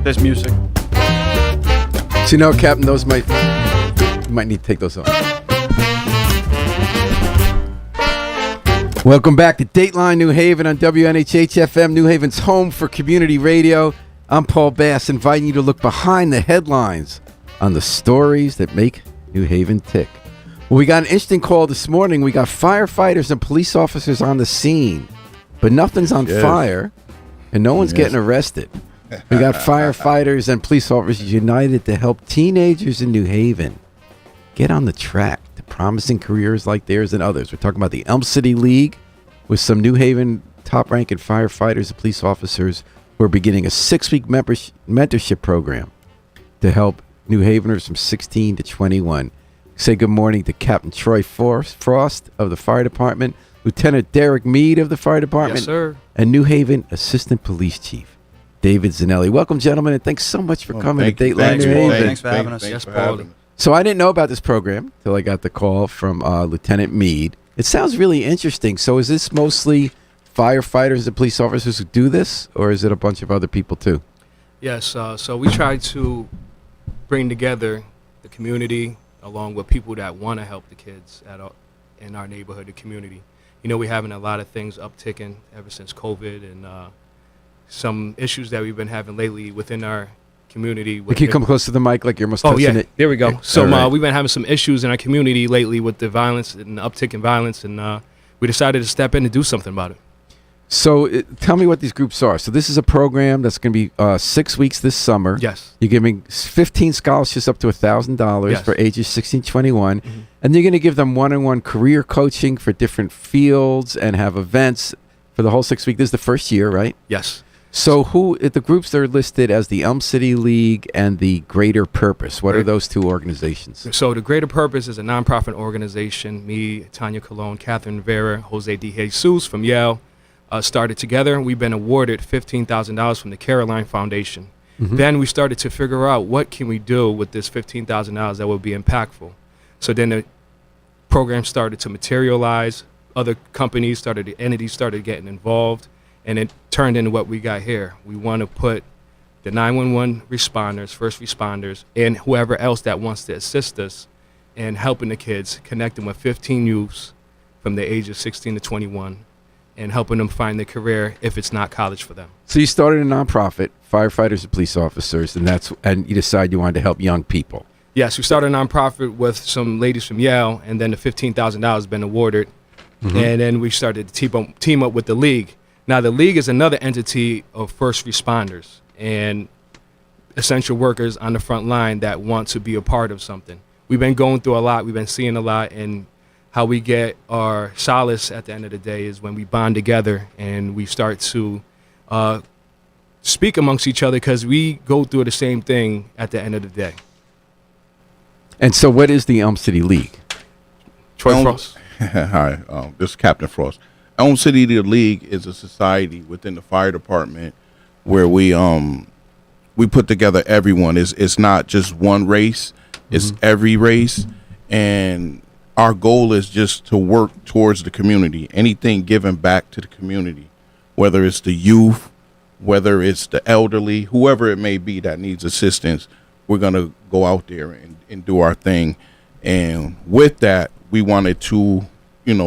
There's music. So, Captain, those you might need to take those off. Welcome back to Dateline New Haven on WNHH-FM, New Haven's home for community radio. I'm Paul Bass, inviting you to look behind the headlines on the stories that make New Haven tick. Well, we got an interesting call this morning. We got firefighters and police officers on the scene, but nothing's on fire, and no one's getting arrested. We got firefighters and police officers united to help teenagers in New Haven get on the track to promising careers like theirs and others. We're talking about the Elm City League with some New Haven top-ranking firefighters and police officers who are beginning a 6-week mentorship program to help New Haveners from 16 to 21. Say good morning to Captain Troy Frost of the Fire Department, Lieutenant Derek Mead of the Fire Department, Yes, sir. and New Haven Assistant Police Chief David Zanelli. Welcome, gentlemen, and thanks so much for coming to Dateline New Haven. Thanks for having us. Yes, Paulie. So I didn't know about this program until I got the call from Lieutenant Mead. It sounds really interesting. So is this mostly firefighters and police officers who do this, or is it a bunch of other people too? Yes, so we try to bring together the community along with people that want to help the kids in our neighborhood, the community. We're having a lot of things upticking ever since COVID and some issues that we've been having lately within our community. Can you come close to the mic like you're almost touching it? There we go. So right. we've been having some issues in our community lately with the violence and the uptick in violence, and we decided to step in and do something about it. So tell me what these groups are. So this is a program that's going to be 6 weeks this summer. Yes. You're giving 15 scholarships up to $1,000 for ages 16 to 21. Mm-hmm. And you're going to give them one-on-one career coaching for different fields and have events for the whole 6 weeks. This is the first year, right? Yes. So the groups that are listed as the Elm City League and the Greater Purpose, what are those two organizations? So the Greater Purpose is a nonprofit organization. Me, Tanya Colon, Catherine Vera, Jose De Jesus from Yale started together. We've been awarded $15,000 from the Caroline Foundation. Mm-hmm. Then we started to figure out what can we do with this $15,000 that will be impactful. So then the program started to materialize. Other entities started getting involved. And it turned into what we got here. We want to put the 911 responders, first responders, and whoever else that wants to assist us in helping the kids, connecting with 15 youths from the age of 16 to 21, and helping them find their career if it's not college for them. So you started a nonprofit, firefighters and police officers, and you decided you wanted to help young people. Yes, we started a nonprofit with some ladies from Yale, and then the $15,000 has been awarded, and then we started to team up with the league. Now, the league is another entity of first responders and essential workers on the front line that want to be a part of something. We've been going through a lot. We've been seeing a lot. And how we get our solace at the end of the day is when we bond together and we start to speak amongst each other because we go through the same thing at the end of the day. And so what is the Elm City League? Troy Frost. Hi, this is Captain Frost. Elm City League is a society within the fire department where we put together everyone. It's not just one race; it's every race, and our goal is just to work towards the community. Anything given back to the community, whether it's the youth, whether it's the elderly, whoever it may be that needs assistance, we're gonna go out there and do our thing. And with that, we wanted to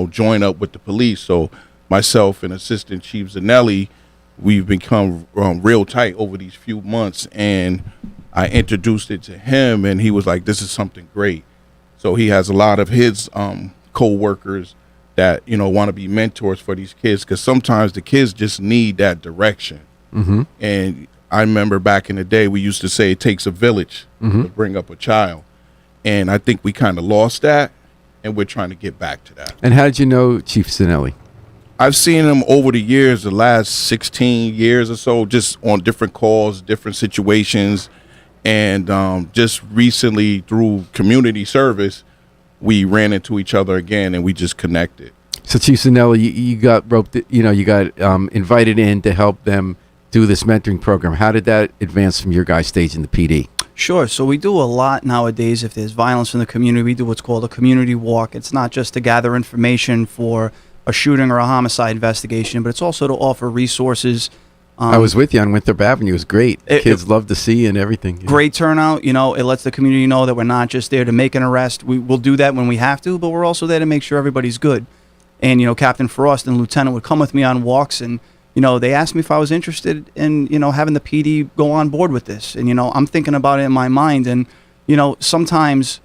join up with the police. So myself and Assistant Chief Zanelli, we've become real tight over these few months, and I introduced it to him, and he was like, this is something great. So he has a lot of his co-workers that, want to be mentors for these kids, because sometimes the kids just need that direction. Mm-hmm. And I remember back in the day, we used to say it takes a village to bring up a child. And I think we kind of lost that, and we're trying to get back to that. And how did you know Chief Zanelli? I've seen him over the years, the last 16 years or so, just on different calls, different situations. And just recently through community service, we ran into each other again and we just connected. So Chief Zanelli, you got roped, you got invited in to help them do this mentoring program. How did that advance from your guys' stage in the PD? Sure. So we do a lot nowadays. If there's violence in the community, we do what's called a community walk. It's not just to gather information for a shooting or a homicide investigation, but it's also to offer resources I was with you on Winthrop Avenue. It was great. Kids love to see you and everything. Great turnout. You know, it lets the community know that we're not just there to make an arrest. We'll do that when we have to, but we're also there to make sure everybody's good. And, you know, Captain Frost and Lieutenant would come with me on walks, and, you know, they asked me if I was interested in, you know, having the PD go on board with this. And, you know, I'm thinking about it in my mind. And, you know, sometimes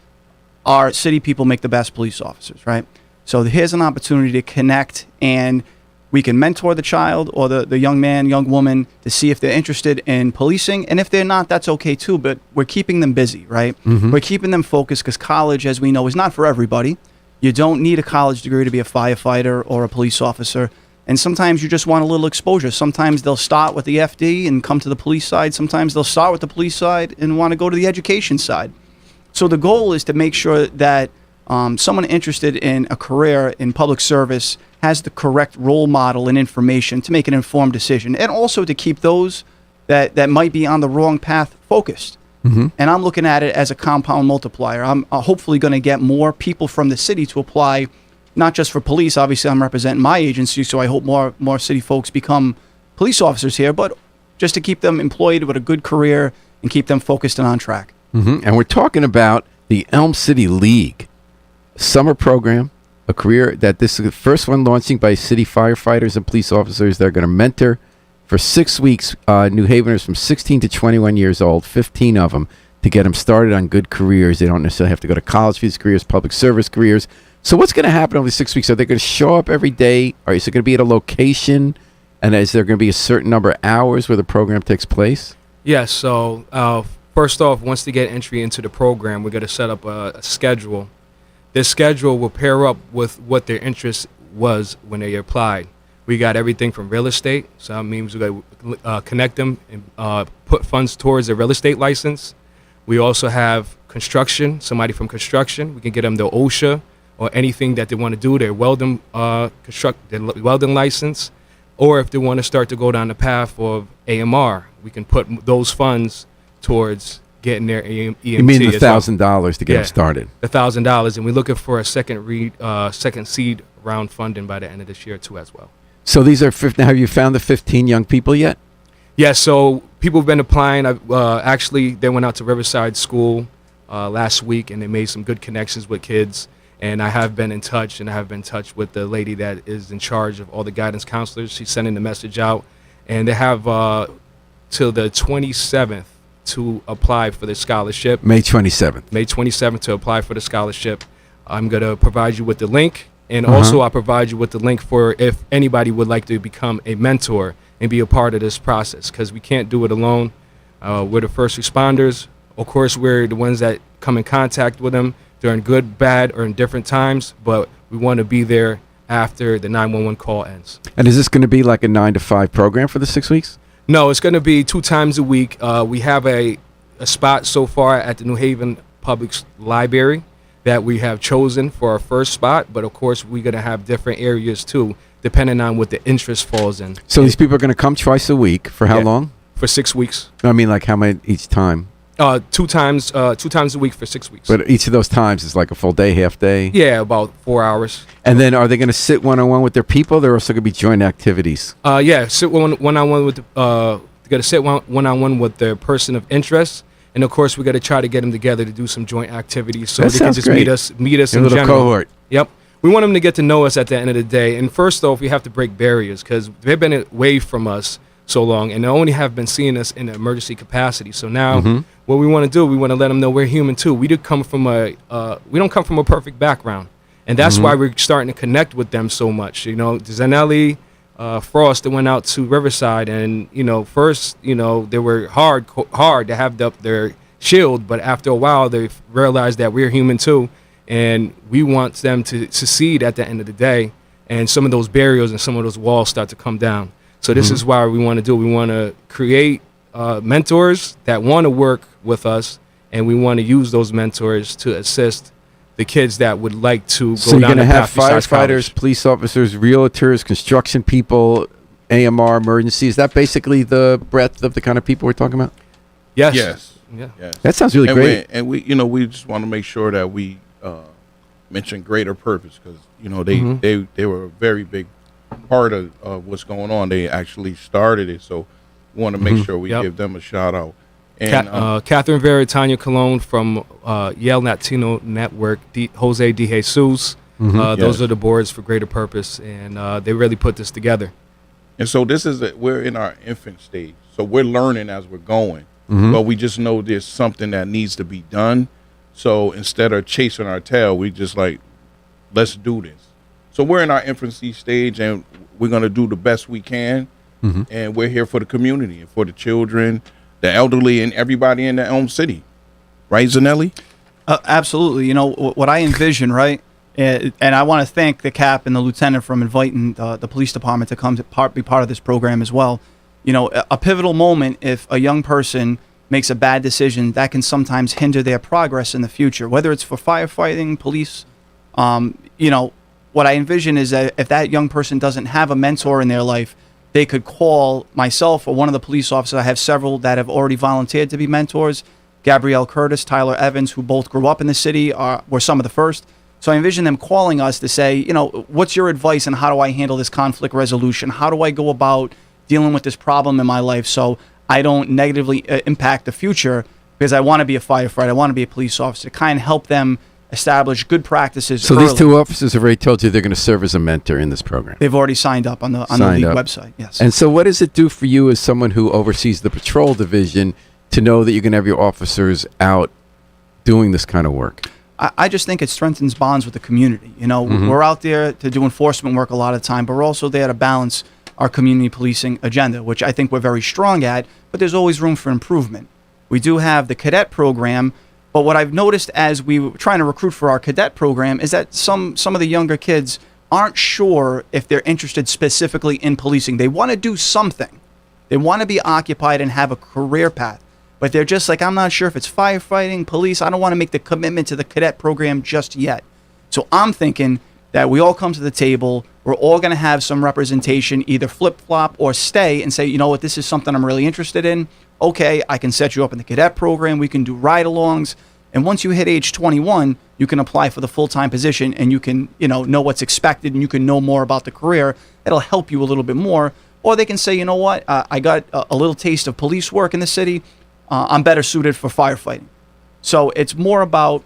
our city people make the best police officers, right? So here's an opportunity to connect, and we can mentor the child or the young man, young woman to see if they're interested in policing. And if they're not, that's okay too, but we're keeping them busy, right? We're keeping them focused because college, as we know, is not for everybody. You don't need a college degree to be a firefighter or a police officer. And sometimes you just want a little exposure. Sometimes they'll start with the FD and come to the police side. Sometimes they'll start with the police side and want to go to the education side. So the goal is to make sure that someone interested in a career in public service has the correct role model and information to make an informed decision, and also to keep those that might be on the wrong path focused. And I'm looking at it as a compound multiplier. I'm hopefully going to get more people from the city to apply, not just for police. Obviously, I'm representing my agency, so I hope more city folks become police officers here, but just to keep them employed with a good career and keep them focused and on track. And we're talking about the Elm City League summer program, a career that this is the first one launching by city firefighters and police officers. They're going to mentor for 6 weeks New Haveners from 16 to 21 years old, 15 of them, to get them started on good careers. They don't necessarily have to go to college for these careers, public service careers. So what's going to happen over the 6 weeks? Are they going to show up every day? Or is it going to be at a location? And is there going to be a certain number of hours where the program takes place? Yes. So first off, once they get entry into the program, we're going to set up a schedule. This schedule will pair up with what their interest was when they applied. We got everything from real estate, so that means we got to connect them and put funds towards their real estate license. We also have construction, somebody from construction. We can get them the OSHA or anything that they want to do, their welding license, or if they want to start to go down the path of AMR, we can put those funds towards getting their EMT. You mean the $1,000 to get them started? The $1,000, and we're looking for a second seed round funding by the end of this year too as well. So these are 15. Have you found the 15 young people yet? Yes. So people have been applying. Actually, they went out to Riverside School last week, and they made some good connections with kids. And I have been in touch, with the lady that is in charge of all the guidance counselors. She's sending the message out, and they have till the 27th to apply for the scholarship. May 27th. May 27th to apply for the scholarship. I'm going to provide you with the link. And also I'll provide you with the link for if anybody would like to become a mentor and be a part of this process, because we can't do it alone. We're the first responders. Of course, we're the ones that come in contact with them during good, bad, or in different times, but we want to be there after the 911 call ends. And is this going to be like a 9 to 5 program for the 6 weeks? No, it's going to be 2 times a week. We have a spot so far at the New Haven Public Library that we have chosen for our first spot, but of course we're going to have different areas too, depending on what the interest falls in. So these people are going to come twice a week for how long? For 6 weeks. I mean, like how many each time? 2 times a week for 6 weeks. But each of those times is like a full day, half day? Yeah, about 4 hours. And then are they going to sit one-on-one with their people? They're also going to be joint activities? Yeah, sit one-on-one with one-on-one with the person of interest. And of course, we got to try to get them together to do some joint activities, so that they can just meet us in little general. Cohort. Yep, we want them to get to know us at the end of the day. And first off, we have to break barriers because they've been away from us so long, and they only have been seeing us in an emergency capacity. So now, what we want to do, we want to let them know we're human too. We don't come from a perfect background, and that's why we're starting to connect with them so much. You know, Zanelli, Frost, that went out to Riverside, and first, they were hard to have their shield, but after a while, they realized that we're human too, and we want them to succeed at the end of the day. And some of those barriers and some of those walls start to come down. So this is why we want to do. We want to create mentors that want to work with us, and we want to use those mentors to assist the kids that would like to go down the path. So you're going to have firefighters, police officers, realtors, construction people, AMR, emergency. Is that basically the breadth of the kind of people we're talking about? Yes. Yes. Yeah. Yes. That sounds really great. We just want to make sure that we mention greater purpose, because they were a very big part of what's going on. They actually started it, so want to make sure we give them a shout out. And Catherine Vera, Tanya Colon from Yale Latino Network, Jose De Jesus. Those are the boards for Greater Purpose, and they really put this together. And so we're in our infant stage, so we're learning as we're going. But we just know there's something that needs to be done. So instead of chasing our tail, we just like, let's do this. So we're in our infancy stage, and we're going to do the best we can. And we're here for the community and for the children, the elderly, and everybody in their own city. Right, Zanelli? Absolutely. You know, what I envision, right? And I want to thank the cap and the lieutenant from inviting the police department to come to be part of this program as well. You know, a pivotal moment, if a young person makes a bad decision, that can sometimes hinder their progress in the future, whether it's for firefighting, police. You know, what I envision is that if that young person doesn't have a mentor in their life, they could call myself or one of the police officers. I have several that have already volunteered to be mentors. Gabrielle Curtis, Tyler Evans, who both grew up in the city, were some of the first. So I envision them calling us to say, you know, what's your advice and how do I handle this conflict resolution? How do I go about dealing with this problem in my life so I don't negatively impact the future, because I want to be a firefighter, I want to be a police officer, to kind of help them establish good practices. So these two officers have already told you they're going to serve as a mentor in this program. They've already signed up on the league website. Yes. And so what does it do for you as someone who oversees the patrol division to know that you can have your officers out doing this kind of work? I just think it strengthens bonds with the community. You know, we're out there to do enforcement work a lot of the time, but we're also there to balance our community policing agenda, which I think we're very strong at, but there's always room for improvement. We do have the cadet program, but what I've noticed as we were trying to recruit for our cadet program is that some of the younger kids aren't sure if they're interested specifically in policing. They want to do something. They want to be occupied and have a career path, but they're just like, I'm not sure if it's firefighting, police. I don't want to make the commitment to the cadet program just yet. So I'm thinking that we all come to the table, we're all going to have some representation, either flip-flop or stay and say, you know what, this is something I'm really interested in. Okay, I can set you up in the cadet program. We can do ride-alongs. And once you hit age 21, you can apply for the full-time position, and you can, you know what's expected, and you can know more about the career. It'll help you a little bit more. Or they can say, you know what, I got a little taste of police work in the city. I'm better suited for firefighting. So it's more about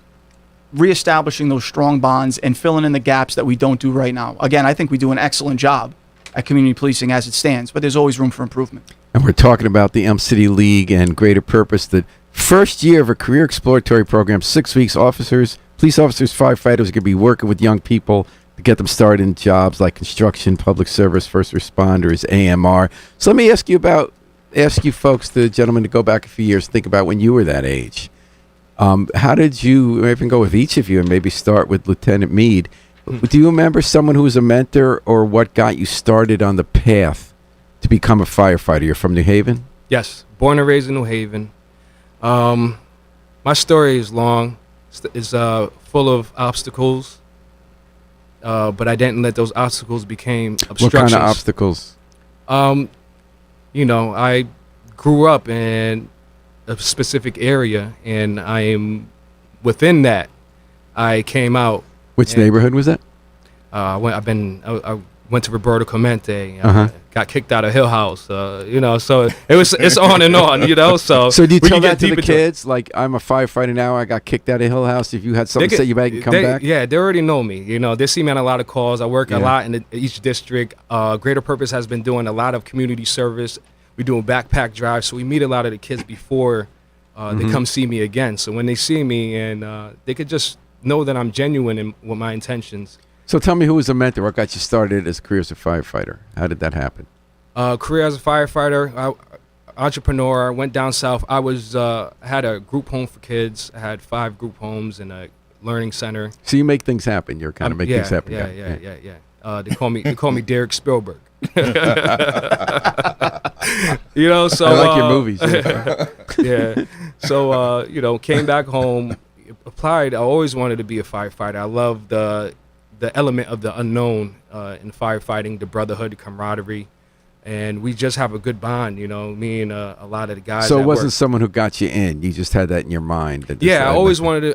reestablishing those strong bonds and filling in the gaps that we don't do right now. Again, I think we do an excellent job at community policing as it stands, but there's always room for improvement. And we're talking about the Elm City League and Greater Purpose, the first year of a career exploratory program, 6 weeks. Police officers, firefighters are going to be working with young people to get them started in jobs like construction, public service, first responders, AMR. So let me ask you folks, the gentlemen, to go back a few years, think about when you were that age. How did you, even go with each of you and maybe start with Lieutenant Meade. Do you remember someone who was a mentor, or what got you started on the path to become a firefighter? You're from New Haven? Yes, born and raised in New Haven. My story is long. It's full of obstacles, but I didn't let those obstacles become obstructions. What kind of obstacles? You know, I grew up in a specific area, and I am within that. I came out. Which neighborhood was that? I went to Roberto Clemente. Got kicked out of Hill House. You know, so it's on and on. You know, so do you tell that to the kids? Like, I'm a firefighter now. I got kicked out of Hill House. If you had something to say, you back and come back. Yeah, they already know me. You know, they see me on a lot of calls. I work a lot in each district. Greater Purpose has been doing a lot of community service. We're doing backpack drives, so we meet a lot of the kids before they come see me again. So when they see me, and they could just know that I'm genuine with my intentions. So tell me, who was a mentor? What got you started as a career as a firefighter? How did that happen? Career as a firefighter, entrepreneur, went down south. I had a group home for kids. I had 5 group homes and a learning center. So you make things happen. You're kind of make things happen. Yeah. They call me Derek Spielberg. You know, so I like your movies. Yeah. So you know, came back home, applied. I always wanted to be a firefighter. I love the element of the unknown in firefighting, the brotherhood, the camaraderie, and we just have a good bond. You know, me and a lot of the guys. So it wasn't someone who got you in. You just had that in your mind. I always wanted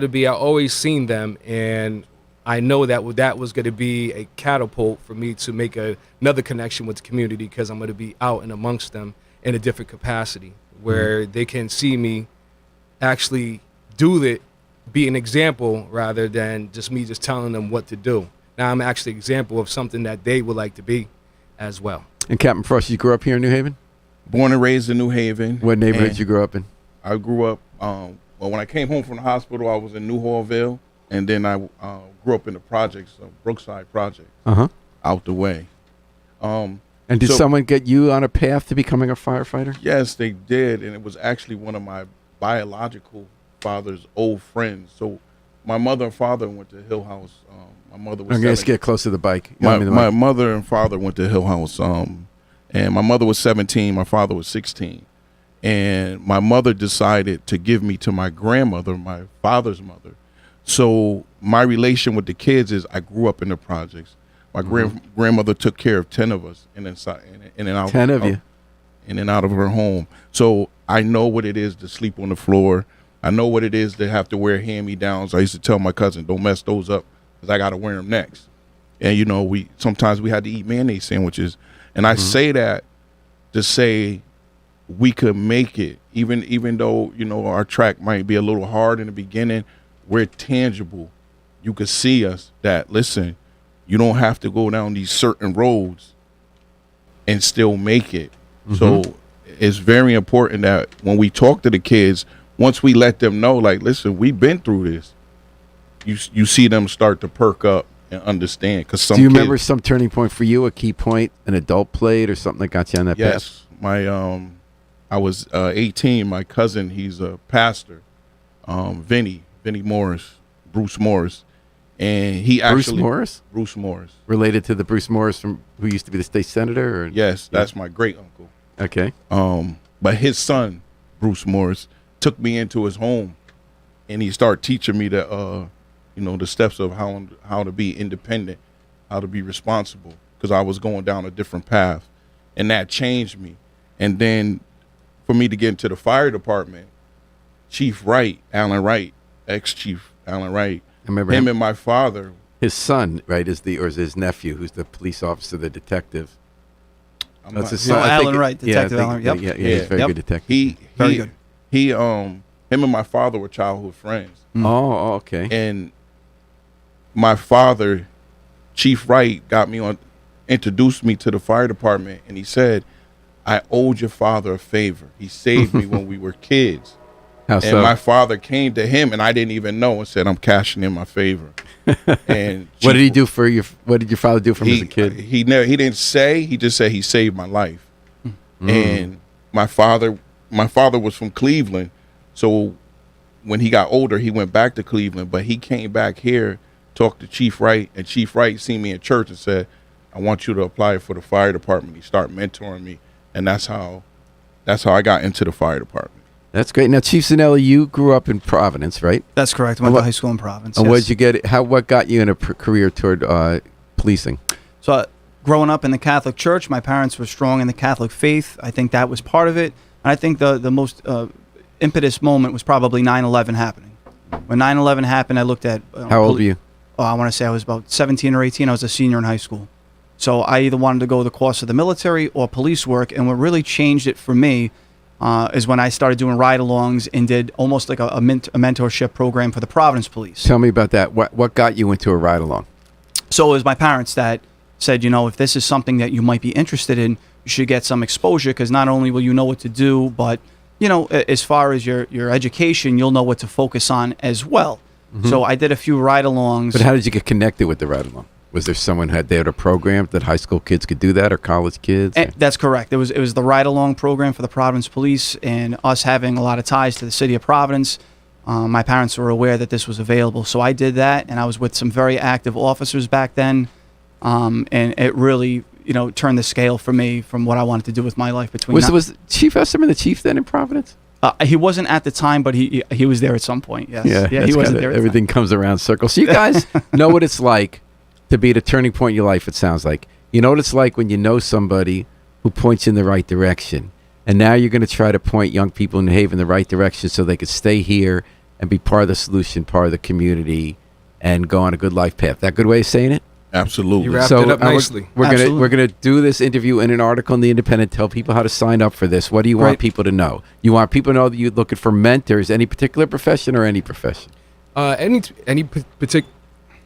to be. I always seen them, and I know that was going to be a catapult for me to make another connection with the community, because I'm going to be out and amongst them, in a different capacity, where they can see me actually do it, be an example rather than just me just telling them what to do. Now I'm actually an example of something that they would like to be as well. And Captain Frost, you grew up here in New Haven? Born and raised in New Haven. What neighborhood and you grew up in? I grew up, well, when I came home from the hospital, I was in New Hallville, and then I grew up in the projects, Brookside Project, out the way. And did so- someone get you on a path to becoming a firefighter? Yes, they did, and it was actually one of my biological father's old friends. So my mother and father went to Hill House. My mother was I'm going to 17. get close to the bike. My mother and father went to Hill House, and my mother was 17, my father was 16. And my mother decided to give me to my grandmother, my father's mother. So my relation with the kids is I grew up in the projects. My grandmother took care of 10 of us in and out. 10 of you. In and out of her home. So I know what it is to sleep on the floor. I know what it is to have to wear hand-me-downs. I used to tell my cousin, don't mess those up because I got to wear them next. And, you know, sometimes we had to eat mayonnaise sandwiches. And I say that to say we could make it, even though, you know, our track might be a little hard in the beginning, we're tangible. You could see us that, listen, you don't have to go down these certain roads and still make it. So it's very important that when we talk to the kids, once we let them know, like, listen, we've been through this, you see them start to perk up and understand. Because Do you remember some turning point for you, a key point, an adult played or something that got you on that path? Yes. I was 18. My cousin, he's a pastor, Vinny Morris, Bruce Morris. And he actually... Bruce Morris. Related to the Bruce Morris from who used to be the state senator? Or? Yes, that's my great uncle. Okay. But his son, Bruce Morris, took me into his home, and he started teaching me the steps of how to be independent, how to be responsible, because I was going down a different path, and that changed me. And then for me to get into the fire department, Chief Wright, Alan Wright, ex-Chief Alan Wright, I remember him and my father. His son, right, is his nephew, who's the police officer, the detective. That's his son. Alan Wright, Detective Alan. Yep. Yeah, he's a very good detective. Very good. Him and my father were childhood friends. Oh, okay. And my father, Chief Wright, introduced me to the fire department, and he said, I owed your father a favor. He saved me when we were kids. How and so? my father came to him, and I didn't even know, and said, I'm cashing in my favor. And What did he do for you? What did your father do for him as a kid? He didn't say. He just said he saved my life. And my father was from Cleveland, so when he got older, he went back to Cleveland. But he came back here, talked to Chief Wright, and Chief Wright seen me in church and said, I want you to apply for the fire department. He started mentoring me, and that's how I got into the fire department. That's great. Now, Chief Zanelli, you grew up in Providence, right? That's correct. I went to high school in Providence. And yes. what did you get? What got you in a career toward policing? So, growing up in the Catholic Church, my parents were strong in the Catholic faith. I think that was part of it. And I think the most impetus moment was probably 9/11 happening. When 9/11 happened, I looked at... How old were you? Oh, I want to say I was about 17 or 18. I was a senior in high school. So I either wanted to go the course of the military or police work. And what really changed it for me is when I started doing ride-alongs and did almost like a mentorship program for the Providence Police. Tell me about that. What got you into a ride-along? So it was my parents that said, if this is something that you might be interested in, you should get some exposure, because not only will you know what to do, but, as far as your education, you'll know what to focus on as well. So I did a few ride-alongs. But how did you get connected with the ride-along? Was there someone had there a program that high school kids could do that, or college kids? That's correct. It was the ride-along program for the Providence Police, and us having a lot of ties to the city of Providence. My parents were aware that this was available, so I did that, and I was with some very active officers back then, and it really, turned the scale for me from what I wanted to do with my life. Was Chief Esserman the chief then in Providence? He wasn't at the time, but he was there at some point. Yes. Yeah, he wasn't there. Everything comes around circles. So you guys know what it's like to be at a turning point in your life, it sounds like. You know what it's like when you know somebody who points in the right direction. And now you're going to try to point young people in New Haven in the right direction so they could stay here and be part of the solution, part of the community, and go on a good life path. That a good way of saying it? Absolutely. You wrapped it up nicely. We're gonna do this interview in an article in the Independent. Tell people how to sign up for this. What do you want people to know? You want people to know that you're looking for mentors, any particular profession or any profession?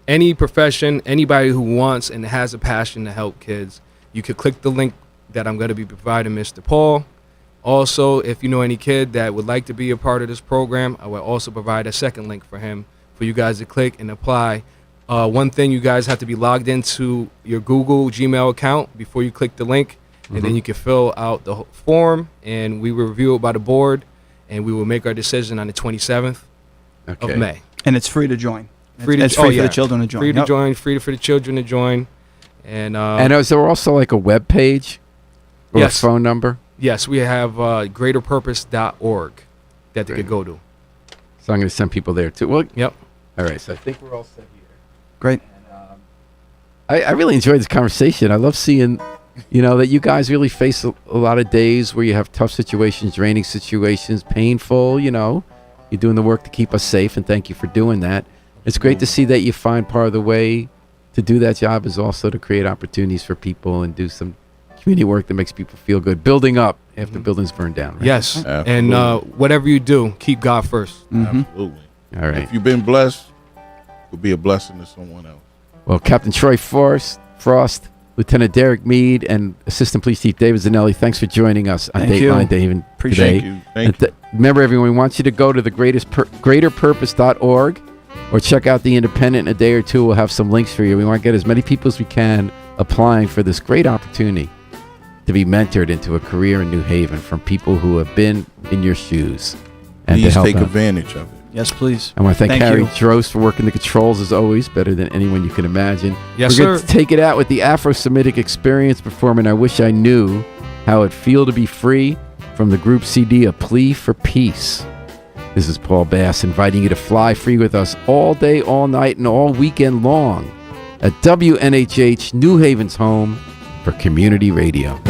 Any profession, anybody who wants and has a passion to help kids, you could click the link that I'm going to be providing Mr. Paul. Also, if you know any kid that would like to be a part of this program, I will also provide a second link for him for you guys to click and apply. One thing, you guys have to be logged into your Google Gmail account before you click the link, and then you can fill out the form, and we will review it by the board, and we will make our decision on the 27th of May. And it's free to join. It's free for the children to join. Free to join, free for the children to join. And is there also like a web page or a phone number? Yes, we have greaterpurpose.org that they could go to. So I'm going to send people there too. Well, yep. All right, so I think we're all set here. Great. And, I really enjoyed this conversation. I love seeing, that you guys really face a lot of days where you have tough situations, draining situations, painful, You're doing the work to keep us safe, and thank you for doing that. It's great to see that you find part of the way to do that job is also to create opportunities for people and do some community work that makes people feel good, building up after buildings burn down. Right? Yes, Absolutely. and whatever you do, keep God first. Absolutely. All right. If you've been blessed, you'll be a blessing to someone else. Well, Captain Troy Frost, Lieutenant Derek Mead, and Assistant Police Chief David Zanelli, thanks for joining us on Dateline, David. Appreciate today. you. Thank you. Remember, everyone, we want you to go to greaterpurpose.org or check out the Independent. In a day or two, we'll have some links for you. We want to get as many people as we can applying for this great opportunity to be mentored into a career in New Haven from people who have been in your shoes. And Please to help take them. advantage of it. Yes, please. I want to thank Harry you. Drost for working the controls as always, better than anyone you can imagine. Yes, We're going sir. to take it out with the Afro-Semitic Experience performing I Wish I Knew How It Feel to Be Free from the group CD A Plea for Peace. This is Paul Bass inviting you to fly free with us all day, all night, and all weekend long at WNHH, New Haven's home for community radio.